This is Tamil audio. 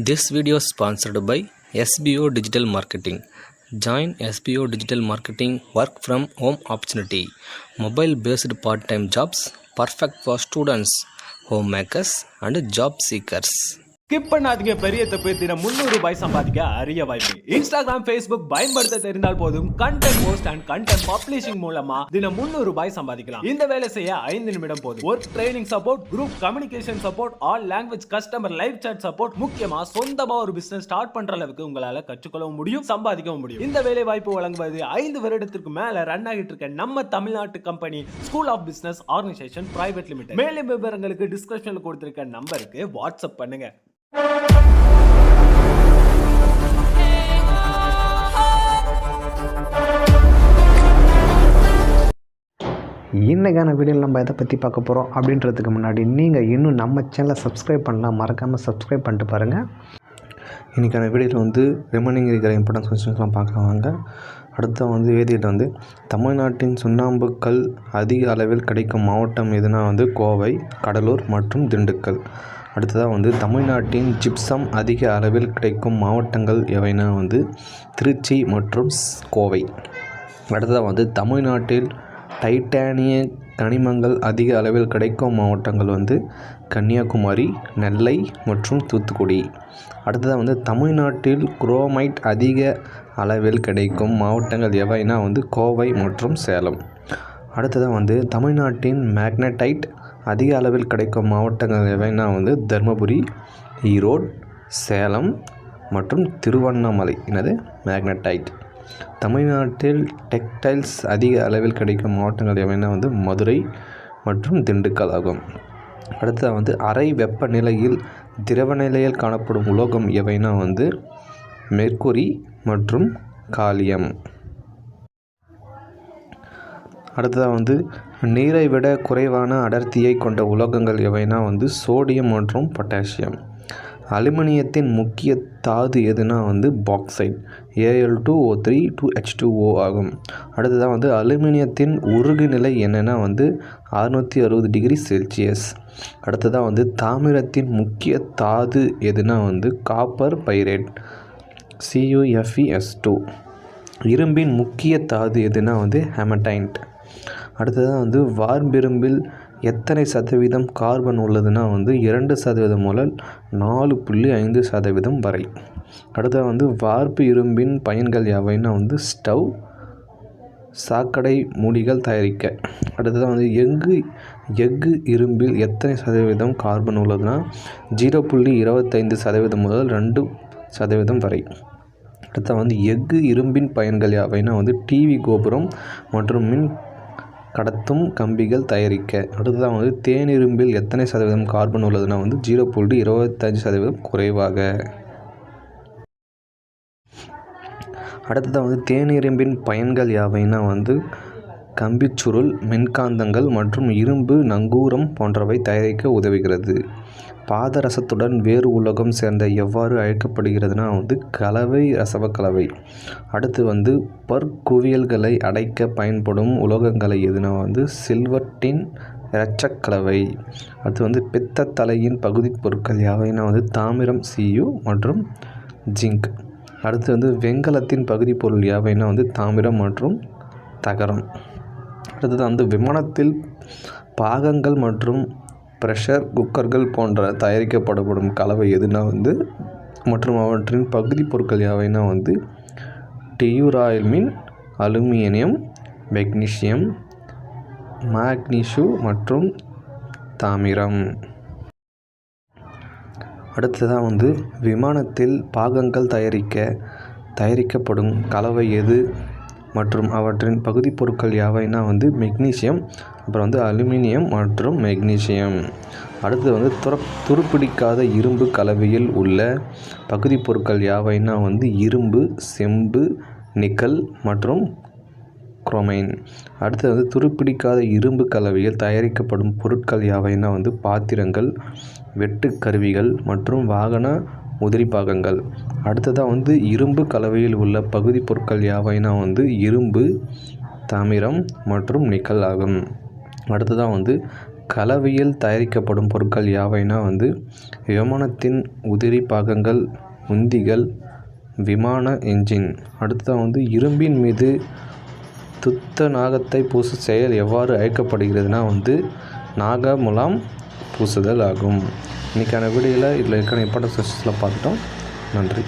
This video is sponsored by SBO Digital Marketing. Join SBO Digital Marketing work from home opportunity. Mobile based part-time jobs perfect for students, homemakers and job seekers. Skip பண்ணாதீங்க. பெரிய தப்பு. தினம் 300 ரூபாய் சம்பாதிக்க அரிய வாய்ப்பு. இன்ஸ்டாகிராம், ஃபேஸ்புக் பயன்படுத்த தெரிந்தால் போதும் content post and content publishing மூலமா தினம் 300 ரூபாய் சம்பாதிக்கலாம். இந்த வேலை செய்ய 5 நிமிடம் போதும். Work training support, group communication support, all language customer live chat support, முக்கியமா சொந்தமா ஒரு பிசினஸ் ஸ்டார்ட் பண்ற அளவுக்கு உங்களால கற்றுக்கொள்ளவும் முடியும், சம்பாதிக்கவும் முடியும். இந்த வேலை வாய்ப்பு வழங்குவது 5 வருடத்திற்கு மேல ரன் ஆகிட்டு இருக்க நம்ம தமிழ்நாட்டு company school of business organisation private limited. மேலும் விவரங்களுக்கு டிஸ்கிரிப்ஷன்ல கொடுத்திருக்க நம்பருக்கு வாட்ஸ்அப் பண்ணுங்க. இன்றைக்கான வீடியோவில் நம்ம எதை பற்றி பார்க்க போகிறோம் அப்படின்றதுக்கு முன்னாடி நீங்கள் இன்னும் நம்ம சேனலை சப்ஸ்கிரைப் பண்ணலாம், மறக்காமல் சப்ஸ்கிரைப் பண்ணிட்டு பாருங்கள். இன்றைக்கான வீடியோவில் வந்து ரிமைனிங் இருக்கிற இம்பார்ட்டன்ஸ் கொஸ்டின்ஸ்லாம் பார்க்கலாம். அடுத்த வேதியில் தமிழ்நாட்டின் சுண்ணாம்புக்கல் அதிக அளவில் கிடைக்கும் மாவட்டம் எதுனா கோவை, கடலூர் மற்றும் திண்டுக்கல். அடுத்ததாக தமிழ்நாட்டின் ஜிப்சம் அதிக அளவில் கிடைக்கும் மாவட்டங்கள் எவைனா திருச்சி மற்றும் கோவை. அடுத்ததாக தமிழ்நாட்டில் டைட்டானிய கனிமங்கள் அதிக அளவில் கிடைக்கும் மாவட்டங்கள் கன்னியாகுமரி, நெல்லை மற்றும் தூத்துக்குடி. அடுத்ததாக தமிழ்நாட்டில் குரோமைட் அதிக அளவில் கிடைக்கும் மாவட்டங்கள் எவைனா கோவை மற்றும் சேலம். அடுத்ததாக தமிழ்நாட்டின் மேக்னடைட் அதிக அளவில் கிடைக்கும் மாவட்டங்கள் எவைனா தருமபுரி, ஈரோடு, சேலம் மற்றும் திருவண்ணாமலை. மேக்னடைட். தமிழ்நாட்டில் டெக்டைல்ஸ் அதிக அளவில் கிடைக்கும் மாவட்டங்கள் எவைனா மதுரை மற்றும் திண்டுக்கல் ஆகும். அடுத்ததாக அறை வெப்பநிலையில் திரவ நிலையில் காணப்படும் உலோகம் எவைனா மெர்க்குரி மற்றும் காலியம். அடுத்ததாக நீரை விட குறைவான அடர்த்தியை கொண்ட உலோகங்கள் எவைனா சோடியம் மற்றும் பொட்டாசியம். அலுமினியத்தின் முக்கிய தாது எதுனா பாக்சைட், Al2O3 2H2O ஆகும். அடுத்ததாக அலுமினியத்தின் உருகு நிலை என்னென்னா 660 டிகிரி செல்சியஸ். அடுத்ததாக தாமிரத்தின் முக்கிய தாது எதுனா காப்பர் பைரேட், CuFeS2. இரும்பின் முக்கிய தாது எதுனா ஹெமடைட். அடுத்ததாக வார்ப்பிரும்பில் எத்தனை சதவீதம் கார்பன் உள்ளதுன்னா 2% முதல் 4.5% வரை. அடுத்தது வார்ப்பு இரும்பின் பயன்கள் யாவைன்னா ஸ்டவ், சாக்கடை மூடிகள் தயாரிக்க. அடுத்தது எஃகு இரும்பில் எத்தனை சதவீதம் கார்பன் உள்ளதுன்னா 0.25% முதல் 2% வரை. அடுத்த எஃகு இரும்பின் பயன்கள் யாவைன்னா டிவி கோபுரம் மற்றும் மின் கடத்தும் கம்பிகள் தயாரிக்க. அடுத்ததாக தேனிரும்பில் எத்தனை சதவீதம் கார்பன் உள்ளதுன்னா 0.25% குறைவாக. அடுத்ததாக தேனிரும்பின் பயன்கள் யாவைன்னா கம்பிச்சுருள், மின்காந்தங்கள் மற்றும் இரும்பு நங்கூரம் போன்றவை தயாரிக்க உதவுகிறது. பாதரசத்துடன் வேறு உலோகம் சேர்ந்த எவ்வாறு அழைக்கப்படுகிறதுனா கலவை ரசவ கலவை. அடுத்து பற்குவியல்களை அடைக்க பயன்படும் உலோகங்களை எதுனா சில்வர்டின் இரட்சக்கலவை. அடுத்து பித்தத்தலையின் பகுதி பொருட்கள் யாவைனா தாமிரம், Cu மற்றும் ஜிங்க். அடுத்து வெண்கலத்தின் பகுதி பொருள் யாவைனா தாமிரம் மற்றும் தகரம். அடுத்தது விமானத்தில் பாகங்கள் மற்றும் ப்ரெஷர் குக்கர்கள் போன்ற தயாரிக்கப்படப்படும் கலவை எதுனா மற்றும் அவற்றின் பகுதி பொருட்கள் யாவைனா டியூராய்மின், அலுமினியம், மெக்னீசியம், மாக்னீசு மற்றும் தாமிரம். அடுத்ததாக விமானத்தில் பாகங்கள் தயாரிக்கப்படும் கலவை எது மற்றும் அவற்றின் பகுதி பொருட்கள் யாவைனா மெக்னீசியம், அப்புறம் அலுமினியம் மற்றும் மெக்னீசியம். அடுத்து துருப்பிடிக்காத இரும்பு கலவையில் உள்ள பகுதி பொருட்கள் யாவைனா இரும்பு, செம்பு, நிக்கல் மற்றும் குரோமைன். அடுத்து துருப்பிடிக்காத இரும்பு கலவையில் தயாரிக்கப்படும் பொருட்கள் யாவைனா பாத்திரங்கள், வெட்டு கருவிகள் மற்றும் வாகன உதிரி பாகங்கள். அடுத்ததாக இரும்பு கலவையில் உள்ள பகுதி பொருட்கள் யாவைனா இரும்பு, தாமிரம் மற்றும் நிக்கல் ஆகும். அடுத்ததாக கலவையில் தயாரிக்கப்படும் பொருட்கள் யாவைனா வந்து விமானத்தின் உதிரி பாகங்கள், உந்திகள், விமான என்ஜின். அடுத்ததாக வந்து இரும்பின் மீது துத்தநாகத்தை பூசும் செயல் எவ்வாறு அழைக்கப்படுகிறதுனா வந்து நாகமுலாம் பூசுதல் ஆகும். இன்றைக்கான வீடியோவில் இதில் இருக்கிற இம்பார்ட்டன்ட் செஷன்ஸில் பார்த்துட்டோம். நன்றி.